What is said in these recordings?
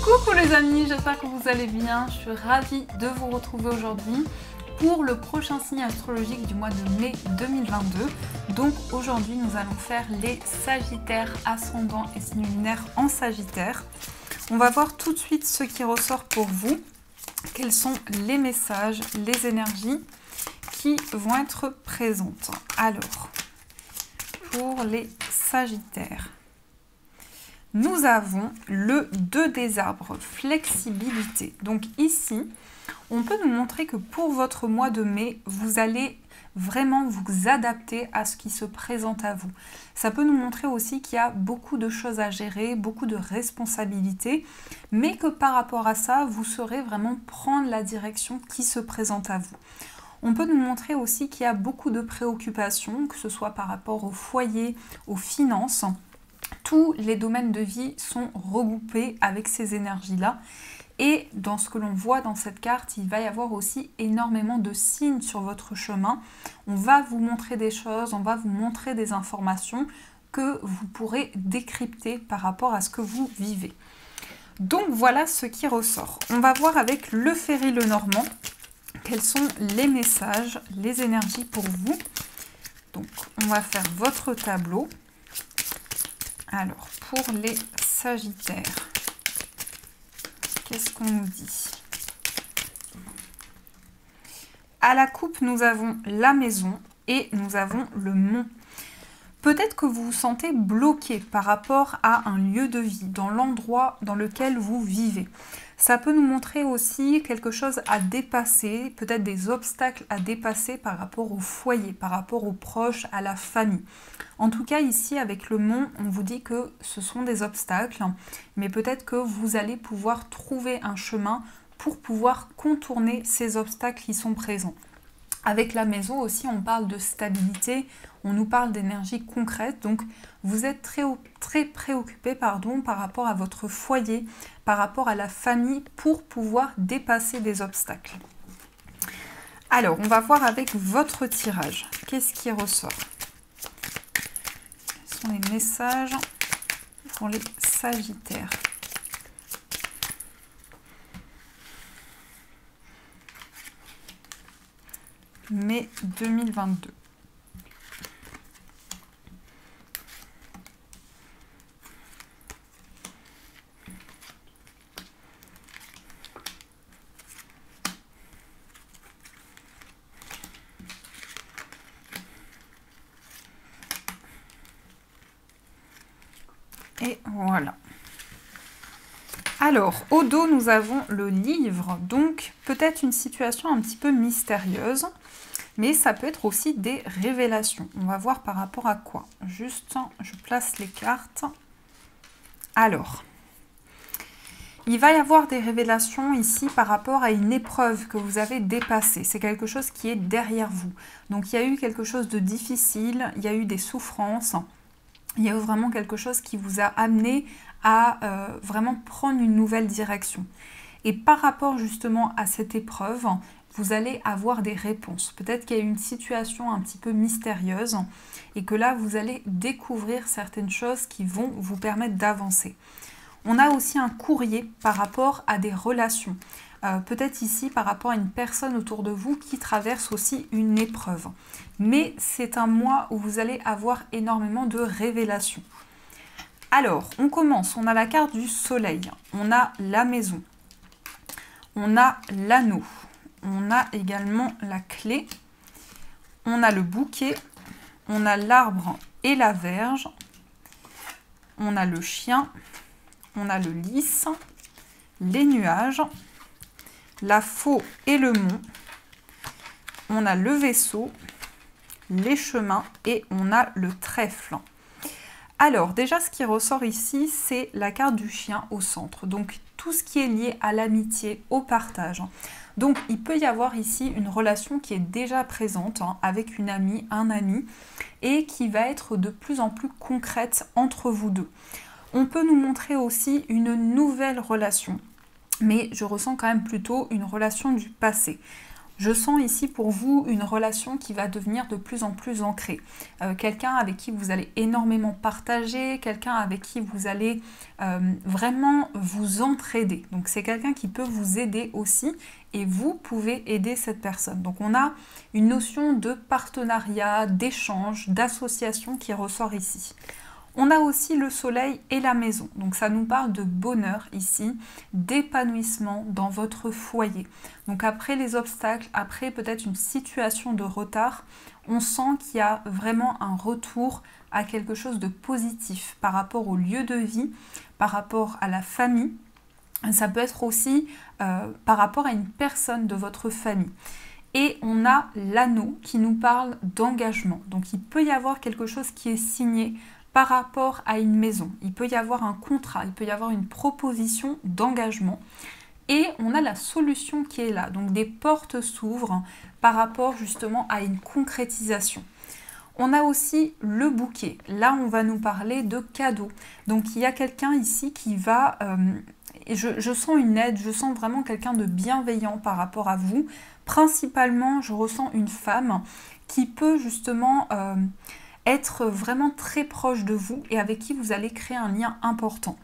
Coucou les amis, j'espère que vous allez bien. Je suis ravie de vous retrouver aujourd'hui pour le prochain signe astrologique du mois de mai 2022. Donc aujourd'hui nous allons faire les Sagittaires, ascendant et signe lunaire en Sagittaire. On va voir tout de suite ce qui ressort pour vous. Quels sont les messages, les énergies qui vont être présentes. Alors, pour les Sagittaires, nous avons le 2 des arbres, flexibilité. Donc ici, on peut nous montrer que pour votre mois de mai, vous allez vraiment vous adapter à ce qui se présente à vous. Ça peut nous montrer aussi qu'il y a beaucoup de choses à gérer, beaucoup de responsabilités, mais que par rapport à ça, vous saurez vraiment prendre la direction qui se présente à vous. On peut nous montrer aussi qu'il y a beaucoup de préoccupations, que ce soit par rapport au foyer, aux finances. Tous les domaines de vie sont regroupés avec ces énergies-là. Et dans ce que l'on voit dans cette carte, il va y avoir aussi énormément de signes sur votre chemin. On va vous montrer des choses, on va vous montrer des informations que vous pourrez décrypter par rapport à ce que vous vivez. Donc voilà ce qui ressort. On va voir avec le Ferry Lenormand quels sont les messages, les énergies pour vous. Donc on va faire votre tableau. Alors pour les Sagittaires, qu'est-ce qu'on nous dit? À la coupe, nous avons la maison et nous avons le mont. Peut-être que vous vous sentez bloqué par rapport à un lieu de vie, dans l'endroit dans lequel vous vivez. Ça peut nous montrer aussi quelque chose à dépasser, peut-être des obstacles à dépasser par rapport au foyer, par rapport aux proches, à la famille. En tout cas, ici, avec le mont, on vous dit que ce sont des obstacles, mais peut-être que vous allez pouvoir trouver un chemin pour pouvoir contourner ces obstacles qui sont présents. Avec la maison aussi, on parle de stabilité, on nous parle d'énergie concrète, donc vous êtes très préoccupé par rapport à votre foyer, par rapport à la famille, pour pouvoir dépasser des obstacles. Alors, on va voir avec votre tirage, qu'est-ce qui ressort? Quels sont les messages pour les Sagittaires? Mai 2022. Et voilà. Alors, au dos, nous avons le livre, donc peut-être une situation un petit peu mystérieuse, mais ça peut être aussi des révélations. On va voir par rapport à quoi. Juste, je place les cartes. Alors, il va y avoir des révélations ici par rapport à une épreuve que vous avez dépassée. C'est quelque chose qui est derrière vous. Donc, il y a eu quelque chose de difficile, il y a eu des souffrances. Il y a eu vraiment quelque chose qui vous a amené à vraiment prendre une nouvelle direction. Et par rapport justement à cette épreuve, vous allez avoir des réponses. Peut-être qu'il y a une situation un petit peu mystérieuse et que là, vous allez découvrir certaines choses qui vont vous permettre d'avancer. On a aussi un courrier par rapport à des relations. Peut-être ici par rapport à une personne autour de vous qui traverse aussi une épreuve. Mais c'est un mois où vous allez avoir énormément de révélations. Alors, on commence. On a la carte du soleil. On a la maison. On a l'anneau. On a également la clé. On a le bouquet. On a l'arbre et la verge. On a le chien. On a le lys. Les nuages. La faux et le mont. On a le vaisseau. Les chemins et on a le trèfle. Alors déjà ce qui ressort ici c'est la carte du chien au centre, donc tout ce qui est lié à l'amitié, au partage. Donc il peut y avoir ici une relation qui est déjà présente avec une amie, un ami et qui va être de plus en plus concrète entre vous deux. On peut nous montrer aussi une nouvelle relation, mais je ressens quand même plutôt une relation du passé. Je sens ici pour vous une relation qui va devenir de plus en plus ancrée. Quelqu'un avec qui vous allez énormément partager, quelqu'un avec qui vous allez vraiment vous entraider. Donc c'est quelqu'un qui peut vous aider aussi et vous pouvez aider cette personne. Donc on a une notion de partenariat, d'échange, d'association qui ressort ici. On a aussi le soleil et la maison, donc ça nous parle de bonheur ici, d'épanouissement dans votre foyer. Donc après les obstacles, après peut-être une situation de retard, on sent qu'il y a vraiment un retour à quelque chose de positif par rapport au lieu de vie, par rapport à la famille. Ça peut être aussi par rapport à une personne de votre famille. Et on a l'anneau qui nous parle d'engagement. Donc il peut y avoir quelque chose qui est signé par rapport à une maison. Il peut y avoir un contrat, il peut y avoir une proposition d'engagement. Et on a la solution qui est là. Donc des portes s'ouvrent par rapport justement à une concrétisation. On a aussi le bouquet. Là, on va nous parler de cadeaux. Donc il y a quelqu'un ici qui va... je sens une aide, je sens vraiment quelqu'un de bienveillant par rapport à vous. Principalement, je ressens une femme qui peut justement... être vraiment très proche de vous et avec qui vous allez créer un lien important.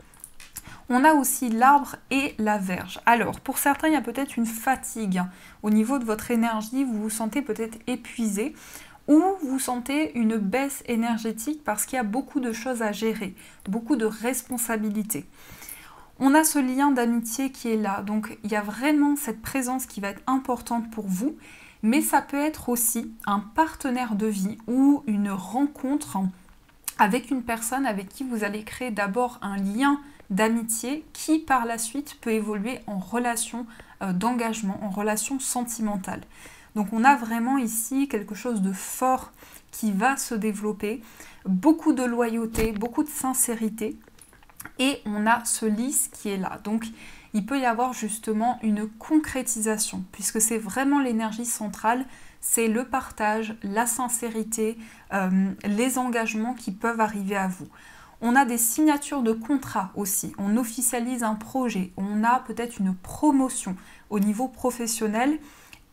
On a aussi l'arbre et la verge. Alors, pour certains, il y a peut-être une fatigue. Au niveau de votre énergie, vous vous sentez peut-être épuisé ou vous sentez une baisse énergétique parce qu'il y a beaucoup de choses à gérer, beaucoup de responsabilités. On a ce lien d'amitié qui est là, donc il y a vraiment cette présence qui va être importante pour vous. Mais ça peut être aussi un partenaire de vie ou une rencontre avec une personne avec qui vous allez créer d'abord un lien d'amitié qui par la suite peut évoluer en relation d'engagement, en relation sentimentale. Donc on a vraiment ici quelque chose de fort qui va se développer, beaucoup de loyauté, beaucoup de sincérité et on a ce lys qui est là. Donc il peut y avoir justement une concrétisation, puisque c'est vraiment l'énergie centrale, c'est le partage, la sincérité, les engagements qui peuvent arriver à vous. On a des signatures de contrats aussi, on officialise un projet, on a peut-être une promotion au niveau professionnel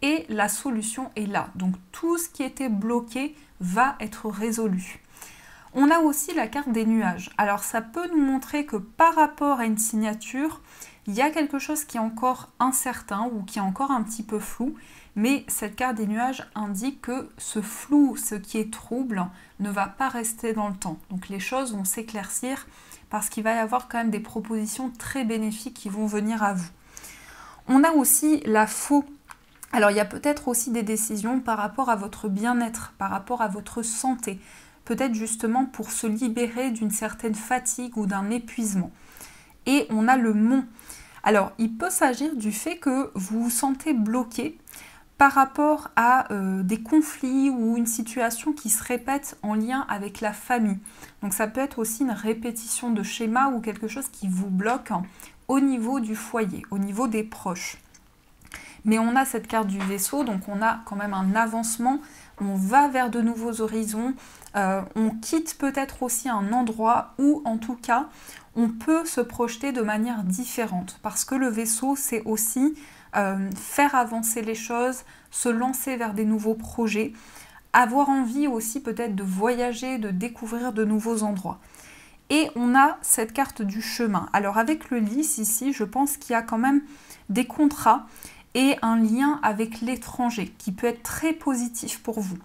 et la solution est là. Donc tout ce qui était bloqué va être résolu. On a aussi la carte des nuages. Alors ça peut nous montrer que par rapport à une signature, il y a quelque chose qui est encore incertain ou qui est encore un petit peu flou, mais cette carte des nuages indique que ce flou, ce qui est trouble, ne va pas rester dans le temps. Donc les choses vont s'éclaircir parce qu'il va y avoir quand même des propositions très bénéfiques qui vont venir à vous. On a aussi la faux. Alors il y a peut-être aussi des décisions par rapport à votre bien-être, par rapport à votre santé, peut-être justement pour se libérer d'une certaine fatigue ou d'un épuisement. Et on a le mont. Alors, il peut s'agir du fait que vous vous sentez bloqué par rapport à des conflits ou une situation qui se répète en lien avec la famille. Donc ça peut être aussi une répétition de schéma ou quelque chose qui vous bloque au niveau du foyer, au niveau des proches. Mais on a cette carte du vaisseau, donc on a quand même un avancement, on va vers de nouveaux horizons, on quitte peut-être aussi un endroit où en tout cas on peut se projeter de manière différente parce que le vaisseau c'est aussi faire avancer les choses, se lancer vers des nouveaux projets, avoir envie aussi peut-être de voyager, de découvrir de nouveaux endroits. Et on a cette carte du chemin. Alors avec le lys ici, je pense qu'il y a quand même des contrats et un lien avec l'étranger qui peut être très positif pour vous.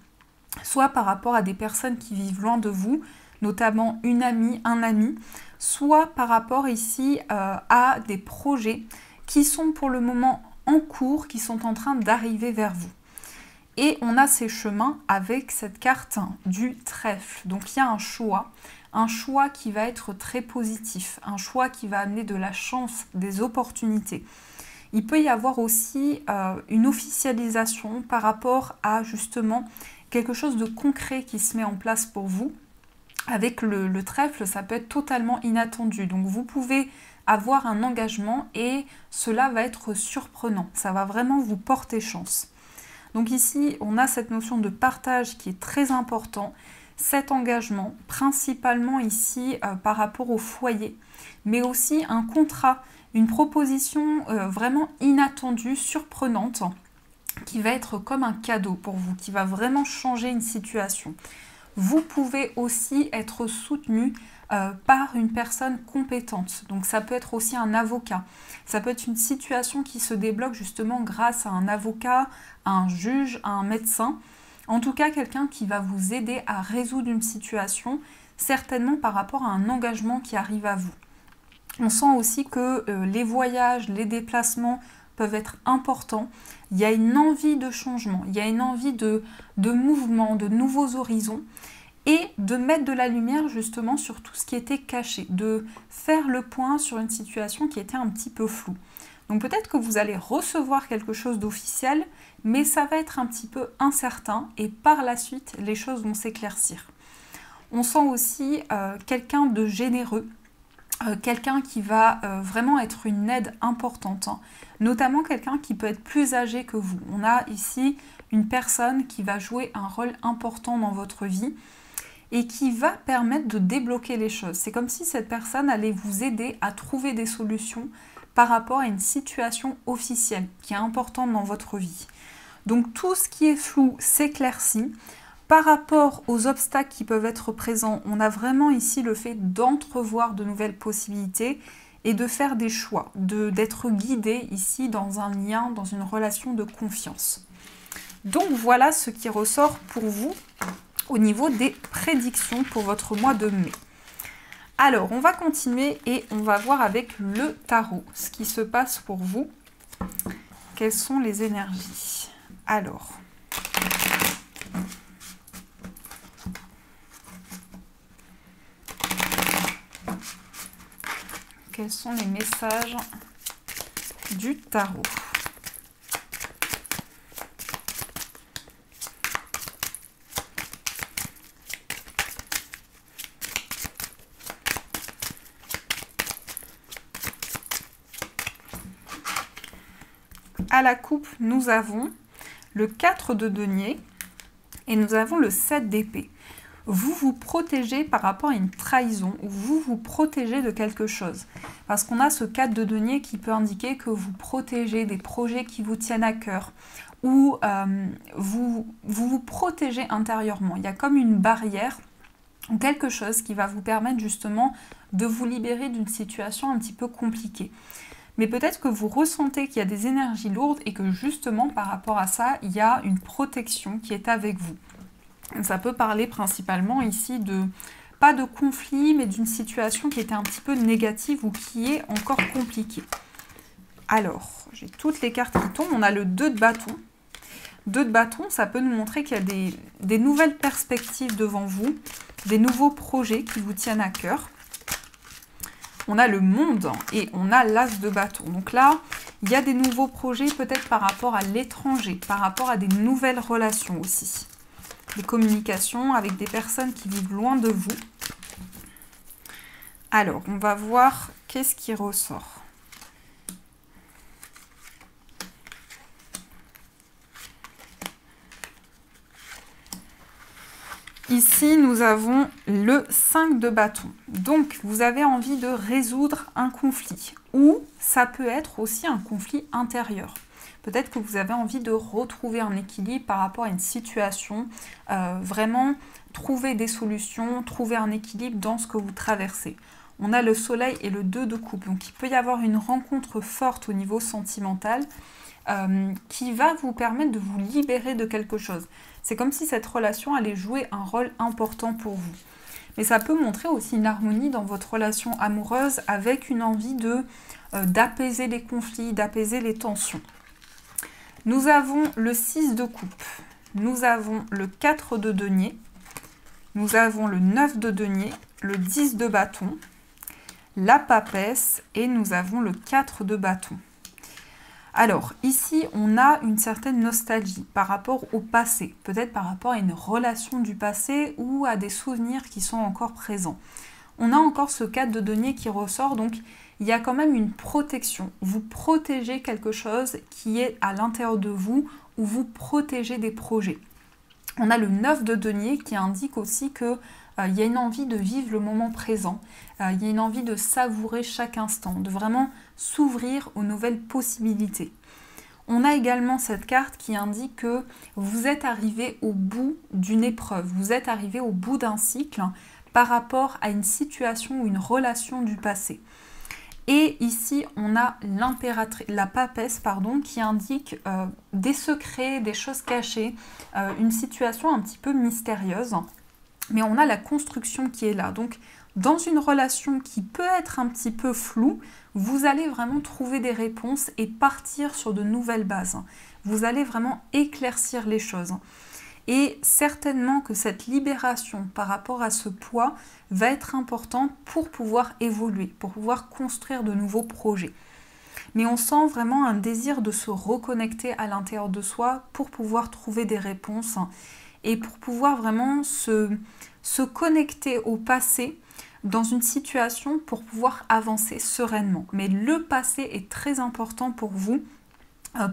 Soit par rapport à des personnes qui vivent loin de vous, notamment une amie, un ami, soit par rapport ici à des projets qui sont pour le moment en cours, qui sont en train d'arriver vers vous. Et on a ces chemins avec cette carte du trèfle. Donc il y a un choix qui va être très positif, un choix qui va amener de la chance, des opportunités. Il peut y avoir aussi une officialisation par rapport à justement quelque chose de concret qui se met en place pour vous. Avec le trèfle, ça peut être totalement inattendu. Donc vous pouvez avoir un engagement et cela va être surprenant. Ça va vraiment vous porter chance. Donc ici, on a cette notion de partage qui est très important. Cet engagement, principalement ici par rapport au foyer, mais aussi un contrat, une proposition vraiment inattendue, surprenante, qui va être comme un cadeau pour vous, qui va vraiment changer une situation. Vous pouvez aussi être soutenu par une personne compétente. Donc ça peut être aussi un avocat. Ça peut être une situation qui se débloque justement grâce à un avocat, à un juge, à un médecin. En tout cas, quelqu'un qui va vous aider à résoudre une situation, certainement par rapport à un engagement qui arrive à vous. On sent aussi que les voyages, les déplacements peuvent être importants. Il y a une envie de changement, il y a une envie de mouvement, de nouveaux horizons et de mettre de la lumière justement sur tout ce qui était caché, de faire le point sur une situation qui était un petit peu floue. Donc peut-être que vous allez recevoir quelque chose d'officiel, mais ça va être un petit peu incertain et par la suite, les choses vont s'éclaircir. On sent aussi quelqu'un de généreux, quelqu'un qui va vraiment être une aide importante, hein. Notamment quelqu'un qui peut être plus âgé que vous. On a ici une personne qui va jouer un rôle important dans votre vie et qui va permettre de débloquer les choses. C'est comme si cette personne allait vous aider à trouver des solutions par rapport à une situation officielle qui est importante dans votre vie. Donc tout ce qui est flou s'éclaircit. Par rapport aux obstacles qui peuvent être présents, on a vraiment ici le fait d'entrevoir de nouvelles possibilités et de faire des choix, d'être guidé ici dans un lien, dans une relation de confiance. Donc voilà ce qui ressort pour vous au niveau des prédictions pour votre mois de mai. Alors, on va continuer et on va voir avec le tarot ce qui se passe pour vous. Quelles sont les énergies? Alors, quels sont les messages du tarot? À la coupe, nous avons le 4 de denier et nous avons le 7 d'épée. Vous vous protégez par rapport à une trahison ou vous vous protégez de quelque chose. Parce qu'on a ce 4 de denier qui peut indiquer que vous protégez des projets qui vous tiennent à cœur ou vous protégez intérieurement. Il y a comme une barrière ou quelque chose qui va vous permettre justement de vous libérer d'une situation un petit peu compliquée. Mais peut-être que vous ressentez qu'il y a des énergies lourdes et que justement par rapport à ça, il y a une protection qui est avec vous. Ça peut parler principalement ici pas de conflit, mais d'une situation qui était un petit peu négative ou qui est encore compliquée. Alors, j'ai toutes les cartes qui tombent. On a le 2 de bâton. 2 de bâton, ça peut nous montrer qu'il y a des nouvelles perspectives devant vous, des nouveaux projets qui vous tiennent à cœur. On a le monde et on a l'as de bâton. Donc là, il y a des nouveaux projets peut-être par rapport à l'étranger, par rapport à des nouvelles relations aussi. Des communications avec des personnes qui vivent loin de vous. Alors, on va voir qu'est-ce qui ressort. Ici, nous avons le 5 de bâton. Donc, vous avez envie de résoudre un conflit. Ou ça peut être aussi un conflit intérieur. Peut-être que vous avez envie de retrouver un équilibre par rapport à une situation. Vraiment, trouver des solutions, trouver un équilibre dans ce que vous traversez. On a le soleil et le 2 de coupe. Donc, il peut y avoir une rencontre forte au niveau sentimental qui va vous permettre de vous libérer de quelque chose. C'est comme si cette relation allait jouer un rôle important pour vous. Mais ça peut montrer aussi une harmonie dans votre relation amoureuse avec une envie d'apaiser les conflits, d'apaiser les tensions. Nous avons le 6 de coupe, nous avons le 4 de denier, nous avons le 9 de denier, le 10 de bâton, la papesse et nous avons le 4 de bâton. Alors, ici, on a une certaine nostalgie par rapport au passé, peut-être par rapport à une relation du passé ou à des souvenirs qui sont encore présents. On a encore ce 4 de denier qui ressort, donc il y a quand même une protection. Vous protégez quelque chose qui est à l'intérieur de vous ou vous protégez des projets. On a le 9 de denier qui indique aussi que il y a une envie de vivre le moment présent, il y a une envie de savourer chaque instant, de vraiment s'ouvrir aux nouvelles possibilités. On a également cette carte qui indique que vous êtes arrivé au bout d'une épreuve, vous êtes arrivé au bout d'un cycle par rapport à une situation ou une relation du passé. Et ici, on a la papesse qui indique des secrets, des choses cachées, une situation un petit peu mystérieuse. Mais on a la construction qui est là. Donc, dans une relation qui peut être un petit peu floue, vous allez vraiment trouver des réponses et partir sur de nouvelles bases. Vous allez vraiment éclaircir les choses. Et certainement que cette libération par rapport à ce poids va être importante pour pouvoir évoluer, pour pouvoir construire de nouveaux projets. Mais on sent vraiment un désir de se reconnecter à l'intérieur de soi pour pouvoir trouver des réponses et pour pouvoir vraiment se connecter au passé dans une situation pour pouvoir avancer sereinement. Mais le passé est très important pour vous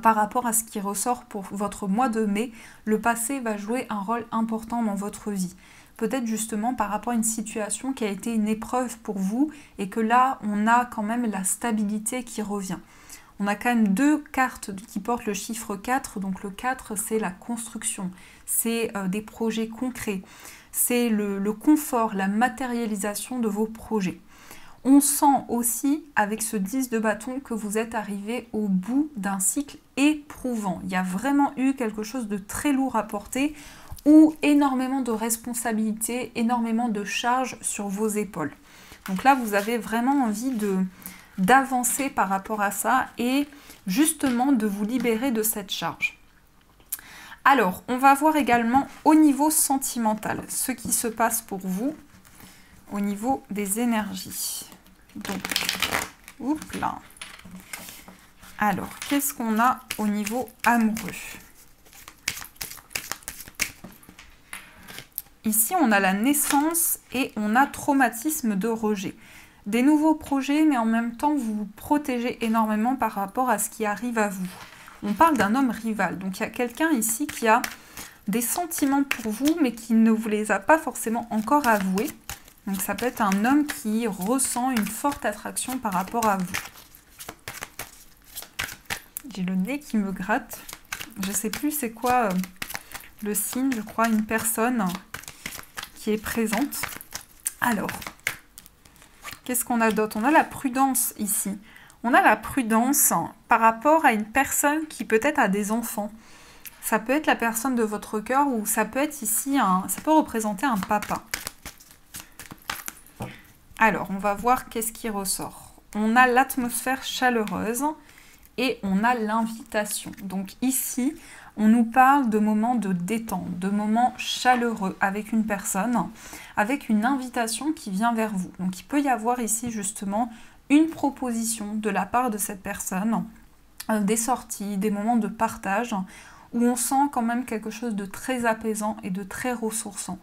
par rapport à ce qui ressort pour votre mois de mai. Le passé va jouer un rôle important dans votre vie. Peut-être justement par rapport à une situation qui a été une épreuve pour vous et que là, on a quand même la stabilité qui revient. On a quand même deux cartes qui portent le chiffre 4. Donc le 4, c'est la construction, c'est des projets concrets. C'est le confort, la matérialisation de vos projets. On sent aussi, avec ce 10 de bâton, que vous êtes arrivé au bout d'un cycle éprouvant. Il y a vraiment eu quelque chose de très lourd à porter ou énormément de responsabilités, énormément de charges sur vos épaules. Donc là, vous avez vraiment envie d'avancer par rapport à ça et justement de vous libérer de cette charge. Alors, on va voir également au niveau sentimental, ce qui se passe pour vous au niveau des énergies. Donc, oups là. Alors, qu'est-ce qu'on a au niveau amoureux? Ici, on a la naissance et on a traumatisme de rejet. Des nouveaux projets, mais en même temps, vous vous protégez énormément par rapport à ce qui arrive à vous. On parle d'un homme rival. Donc, il y a quelqu'un ici qui a des sentiments pour vous, mais qui ne vous les a pas forcément encore avoués. Donc, ça peut être un homme qui ressent une forte attraction par rapport à vous. J'ai le nez qui me gratte. Je ne sais plus c'est quoi le signe. Je crois une personne qui est présente. Alors, qu'est-ce qu'on a d'autre? On a la prudence ici. On a la prudence par rapport à une personne qui peut-être a des enfants. Ça peut être la personne de votre cœur ou ça peut être ici, ça peut représenter un papa. Alors, on va voir qu'est-ce qui ressort. On a l'atmosphère chaleureuse et on a l'invitation. Donc ici, on nous parle de moments de détente, de moments chaleureux avec une personne, avec une invitation qui vient vers vous. Donc il peut y avoir ici justement une proposition de la part de cette personne, des sorties, des moments de partage, où on sent quand même quelque chose de très apaisant et de très ressourçant.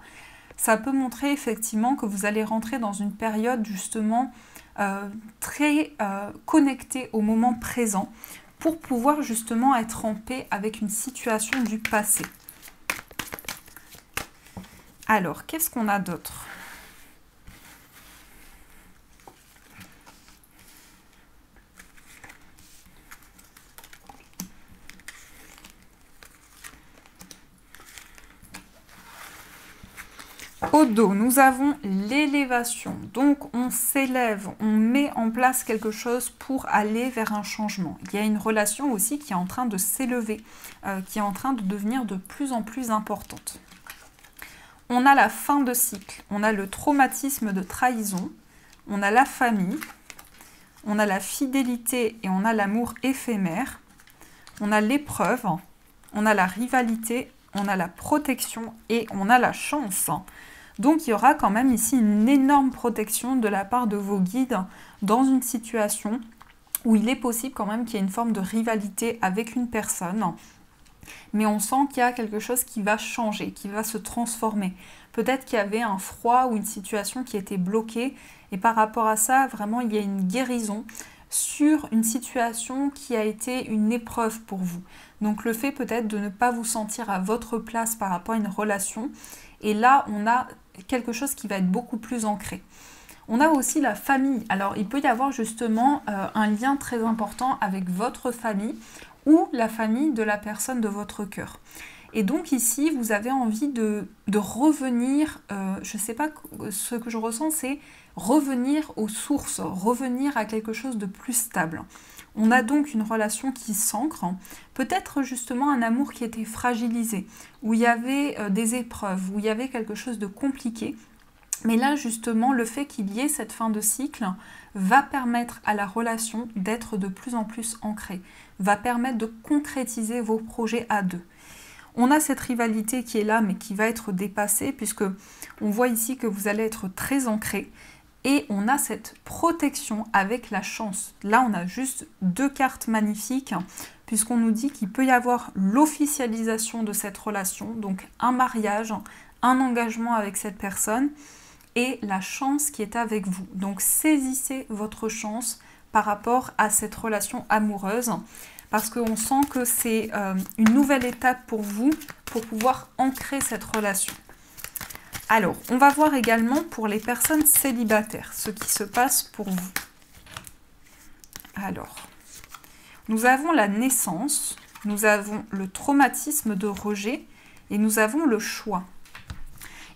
Ça peut montrer effectivement que vous allez rentrer dans une période justement très connectée au moment présent pour pouvoir justement être en paix avec une situation du passé. Alors, qu'est-ce qu'on a d'autre ? Au dos, nous avons l'élévation. Donc, on s'élève, on met en place quelque chose pour aller vers un changement. Il y a une relation aussi qui est en train de s'élever, qui est en train de devenir de plus en plus importante. On a la fin de cycle, on a le traumatisme de trahison, on a la famille, on a la fidélité et on a l'amour éphémère, on a l'épreuve, on a la rivalité, on a la protection et on a la chance. Donc, il y aura quand même ici une énorme protection de la part de vos guides dans une situation où il est possible quand même qu'il y ait une forme de rivalité avec une personne. Mais on sent qu'il y a quelque chose qui va changer, qui va se transformer. Peut-être qu'il y avait un froid ou une situation qui était bloquée. Et par rapport à ça, vraiment, il y a une guérison sur une situation qui a été une épreuve pour vous. Donc le fait peut-être de ne pas vous sentir à votre place par rapport à une relation. Et là, on a quelque chose qui va être beaucoup plus ancré. On a aussi la famille. Alors, il peut y avoir justement un lien très important avec votre famille ou la famille de la personne de votre cœur. Et donc ici, vous avez envie de revenir, je ne sais pas, ce que je ressens, c'est revenir aux sources, revenir à quelque chose de plus stable. On a donc une relation qui s'ancre, peut-être justement un amour qui était fragilisé, où il y avait des épreuves, où il y avait quelque chose de compliqué. Mais là, justement, le fait qu'il y ait cette fin de cycle va permettre à la relation d'être de plus en plus ancrée, va permettre de concrétiser vos projets à deux. On a cette rivalité qui est là, mais qui va être dépassée, puisque on voit ici que vous allez être très ancré. Et on a cette protection avec la chance. Là, on a juste deux cartes magnifiques, puisqu'on nous dit qu'il peut y avoir l'officialisation de cette relation, donc un mariage, un engagement avec cette personne, et la chance qui est avec vous. Donc, saisissez votre chance par rapport à cette relation amoureuse, parce qu'on sent que c'est une nouvelle étape pour vous, pour pouvoir ancrer cette relation. Alors, on va voir également pour les personnes célibataires, ce qui se passe pour vous. Alors, nous avons la naissance, nous avons le traumatisme de rejet et nous avons le choix.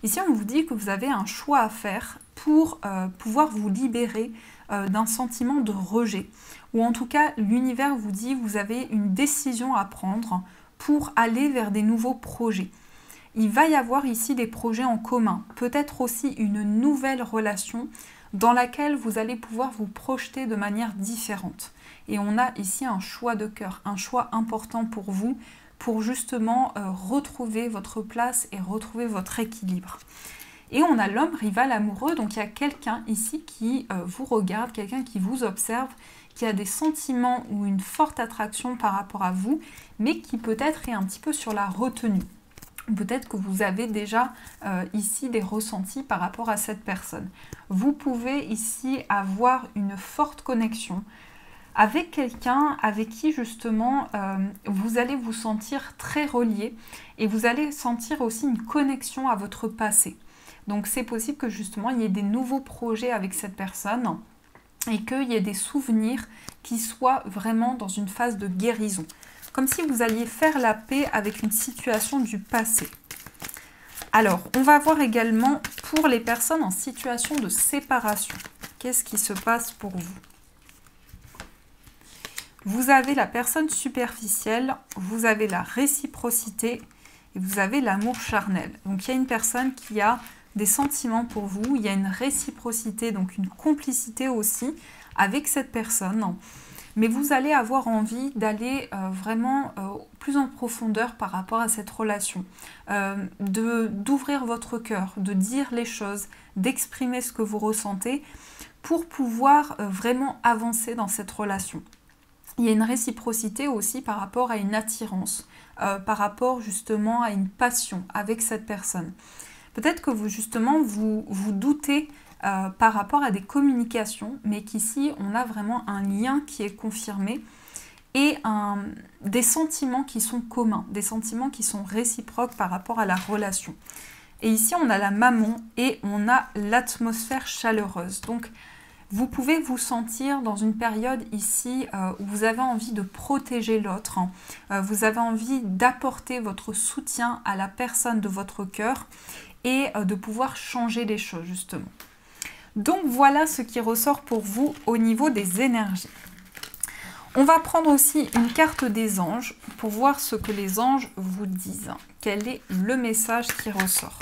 Ici, on vous dit que vous avez un choix à faire pour pouvoir vous libérer d'un sentiment de rejet. Ou en tout cas, l'univers vous dit que vous avez une décision à prendre pour aller vers des nouveaux projets. Il va y avoir ici des projets en commun, peut-être aussi une nouvelle relation dans laquelle vous allez pouvoir vous projeter de manière différente. Et on a ici un choix de cœur, un choix important pour vous, pour justement retrouver votre place et retrouver votre équilibre. Et on a l'homme rival amoureux, donc il y a quelqu'un ici qui vous regarde, quelqu'un qui vous observe, qui a des sentiments ou une forte attraction par rapport à vous, mais qui peut-être est un petit peu sur la retenue. Peut-être que vous avez déjà ici des ressentis par rapport à cette personne. Vous pouvez ici avoir une forte connexion avec quelqu'un avec qui justement vous allez vous sentir très relié et vous allez sentir aussi une connexion à votre passé. Donc c'est possible que justement il y ait des nouveaux projets avec cette personne et qu'il y ait des souvenirs qui soient vraiment dans une phase de guérison. Comme si vous alliez faire la paix avec une situation du passé. Alors, on va voir également pour les personnes en situation de séparation. Qu'est-ce qui se passe pour vous? Vous avez la personne superficielle, vous avez la réciprocité et vous avez l'amour charnel. Donc, il y a une personne qui a des sentiments pour vous, il y a une réciprocité, donc une complicité aussi avec cette personne. Mais vous allez avoir envie d'aller vraiment plus en profondeur par rapport à cette relation, d'ouvrir votre cœur, de dire les choses, d'exprimer ce que vous ressentez pour pouvoir vraiment avancer dans cette relation. Il y a une réciprocité aussi par rapport à une attirance, par rapport justement à une passion avec cette personne. Peut-être que vous justement vous doutez par rapport à des communications, mais qu'ici on a vraiment un lien qui est confirmé et des sentiments qui sont communs, des sentiments qui sont réciproques par rapport à la relation. Et ici on a la maman et on a l'atmosphère chaleureuse. Donc vous pouvez vous sentir dans une période ici où vous avez envie de protéger l'autre, vous avez envie d'apporter votre soutien à la personne de votre cœur et de pouvoir changer les choses justement. Donc voilà ce qui ressort pour vous au niveau des énergies. On va prendre aussi une carte des anges pour voir ce que les anges vous disent. Quel est le message qui ressort?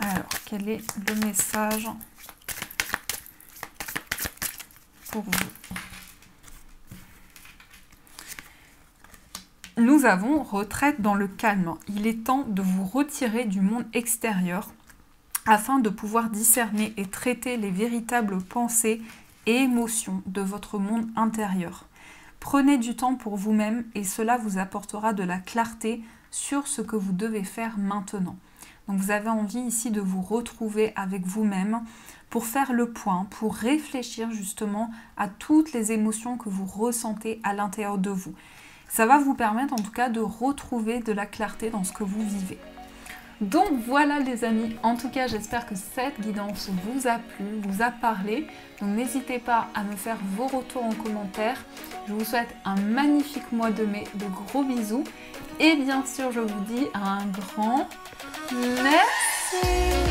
Alors, quel est le message pour vous? Nous avons retraite dans le calme. Il est temps de vous retirer du monde extérieur afin de pouvoir discerner et traiter les véritables pensées et émotions de votre monde intérieur. Prenez du temps pour vous-même et cela vous apportera de la clarté sur ce que vous devez faire maintenant. Donc vous avez envie ici de vous retrouver avec vous-même pour faire le point, pour réfléchir justement à toutes les émotions que vous ressentez à l'intérieur de vous. Ça va vous permettre en tout cas de retrouver de la clarté dans ce que vous vivez. Donc voilà les amis, en tout cas j'espère que cette guidance vous a plu, vous a parlé. Donc n'hésitez pas à me faire vos retours en commentaire. Je vous souhaite un magnifique mois de mai, de gros bisous. Et bien sûr je vous dis un grand merci.